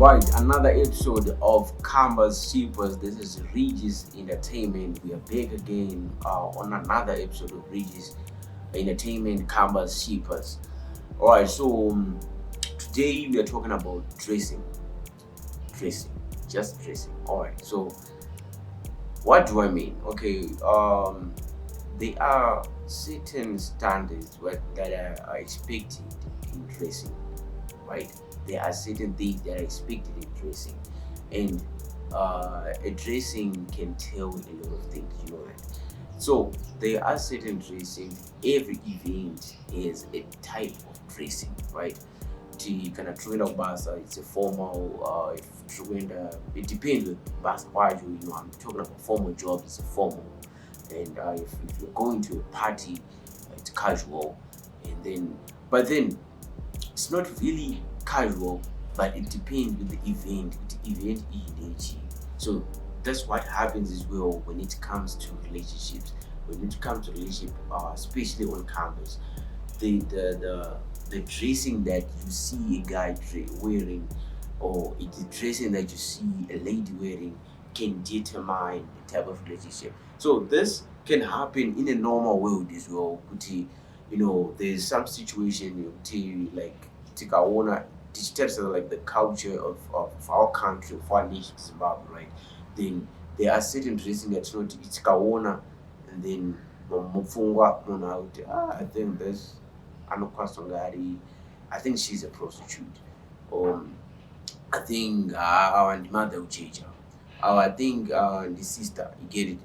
Right, another episode of Canvas Shippas. This is Regis Entertainment. We are back again on another episode of Regis Entertainment Canvas Shippas. Alright, so today we are talking about dressing. Dressing. Just dressing. Alright, so what do I mean? Okay, there are certain standards that are expected in dressing, right? There are certain things that are expected in dressing, and a dressing can tell a lot of things, you know that. So there are certain dressing. Every event is a type of dressing, right? Kind of true basa, it's a formal. If true it depends with basa. Why you know I'm talking about formal jobs. It's a formal, and if you're going to a party, it's casual, and then but then it's not really casual, but it depends with the event, EDG. So that's what happens as well when it comes to relationships. When it comes to relationship, especially on campus, the dressing that you see a guy wearing, or the dressing that you see a lady wearing, can determine the type of relationship. So this can happen in a normal world as well. You know, there's some situation you see like tikaona digital like the culture of our country, of our nation, Zimbabwe, right? Then there are certain dressing that's not tikaona, and then mufungwa munhu akuti I think this anokwasongari, I think she's a prostitute, or I think our mother uchecha, or I think the sister, you get it,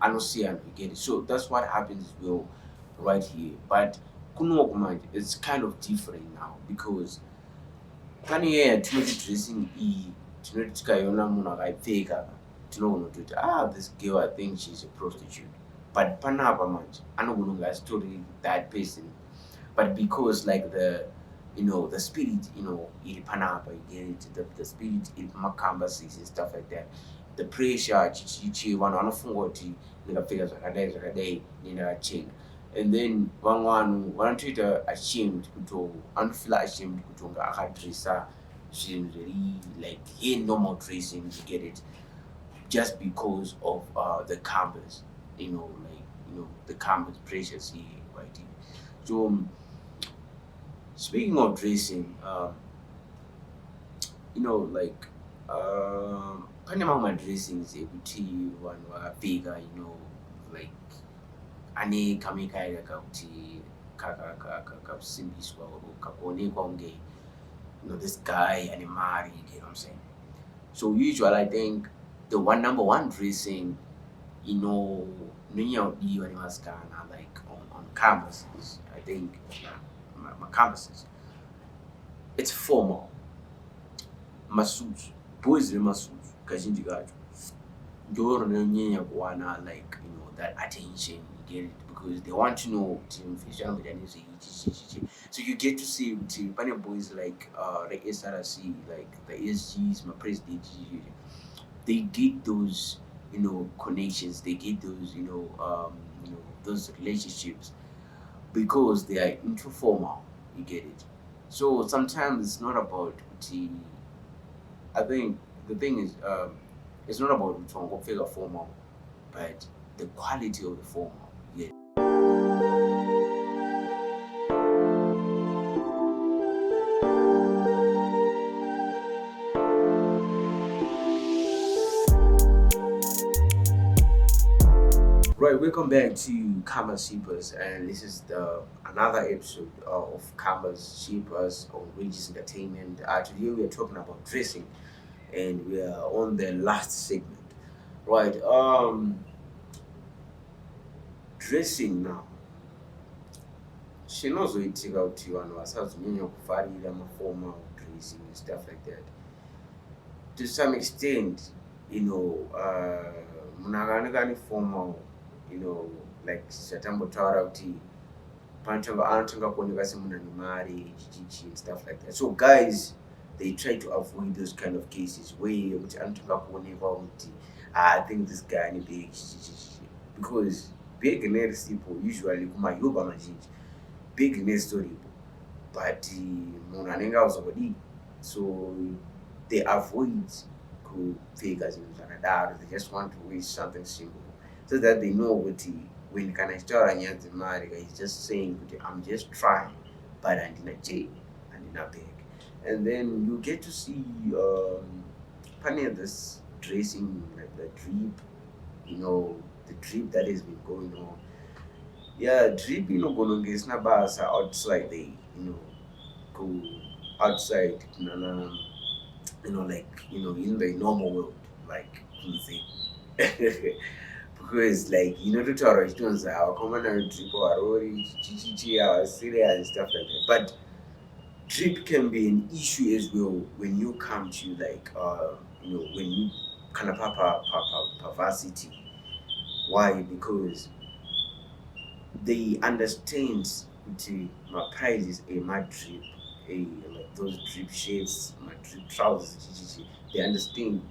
Anosian, you get it. So that's what happens as well right here. But kunokumanje, it's kind of different now because pane yaya tinoti dressing iyi tinoti tikaiona munhu akaipfeka tinogona kutoti this girl, I think she's a prostitute. But panapa manje anogona kunge asitori that person, but because like the spirit, iri panapa, you get it, the spirit iri pamacanvases and stuff like that, the pressure chichi vanhu vanofunga kuti ndikapfeka zvakadai ndinakachenga, and then vamwe vanhu vanotoita ashamed anofeel ashamed kutonga akadressa zvinhu zviri like normal dressing, you get it, just because of the campus, the campus pressures here, right? So speaking of dressing, like pane mamwe madressings ekuti vanhu vakapfeka, like ane kamekaira kakuti kakusimbiswa kakuonekwa unge this guy ane mari, you get what I'm saying? So usually I think the number one dressing, nonyaudiwa nevasikana like on campuses, I think my campuses, it's formal. Masuits, boys vemasuits kazhinji kacho ndoro rinonyanya kuwana like that attention, you get it, because they want to know so you get to see pane boys like SRC, like the SGs, my president, they get those connections, they get those those relationships because they are into formal, you get it. So sometimes it's not about I think the thing is it's not about figure formal, but the quality of the formal. Yeah. Right, welcome back to Canvas Shippas, and this is another episode of Canvas Shippas on Regis Entertainment. Today we are talking about dressing, and we are on the last segment. Right, dressing now. Zvinozoitika kuti vanhu vasazonyanya kufarira maformal dressing and stuff like that. To some extent, munhu akaoneka ane formal, like zvatambotaura kuti anotanga kuoneka semunhu ane mari chichichi and stuff like that. So guys, they try to avoid those kind of cases where kuti anotanga kuonekwa kuti I think this guy ane big chichichi, because big nerisipo usually kumayoba mazhinji, big nestoripo, but munhu anenge auzombodii. So they avoid kupfeka zvinhu zvakadaro. They just want to wear something simple so that they know kuti when kana achitaura nyaya dzemari he's just saying kuti I'm just trying but handina j handina bag. And then you get to see pane this dressing like the drip, the drip that has been going on. Yeah, drip inogona kunge isina basa outside the go outside in the normal world, like kunze. Because like totaura chitonzi havakomana vedrip varori chichichi havasirious and stuff like that, but drip can be an issue as well when you come to like when you kind of varsity. Why? Because they understand my prices a my drip, like those drip shirts, my drip trousers, they understand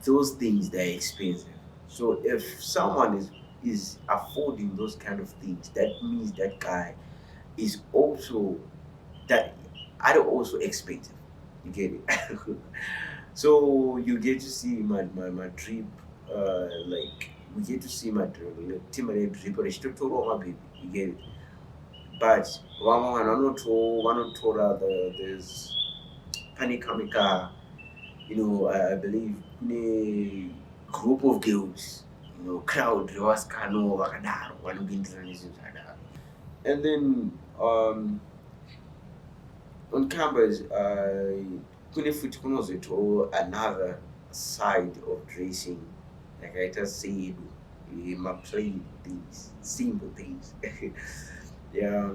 those things, they're expensive. So if someone is affording those kind of things, that means that guy is also that are also expensive. You get it? So you get to see my drip, like we get to see my drip, Timberlake drip, or my baby. You get it? But one told there's Panikamika, I believe a group of girls, crowd was kano vakadaro, vanopindira nezvinhu zvakadaro. And then on campus, kune futi kunozoitawo another side of dressing, like I just said, plain things, simple things. Yeah,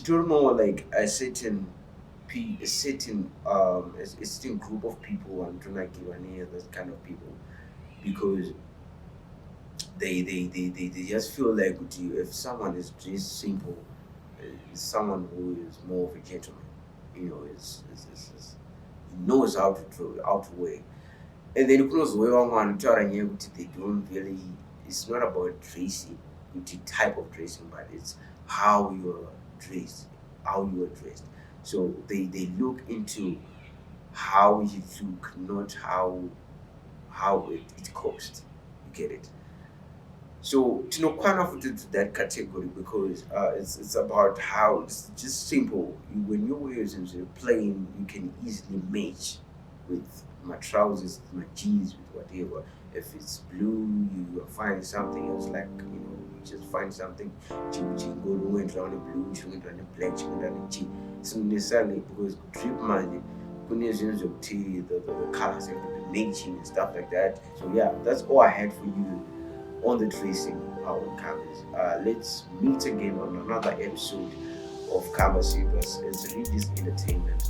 more like a certain a certain group of people, and do not give any of those kind of people, because they just feel like if someone is dressed simple, is someone who is more of a gentleman, knows how to wear. And then close way one they don't really, it's not about dressing, the type of dressing, but it's how you're dressed, So they look into how you look, not how it costs. You get it? So quite often to that category, because it's about how it's just simple. When you wear something plain, you can easily match with my trousers, my jeans, with whatever. If it's blue, you find something else, like you just find something. Go went around the blue, she went around the black, she went around the jean. It's not necessarily because drip money, the colors have to be matching and stuff like that. So yeah, that's all I had for you on the dressing on campus. Let's meet again on another episode of Shippas. It's Regis Entertainment.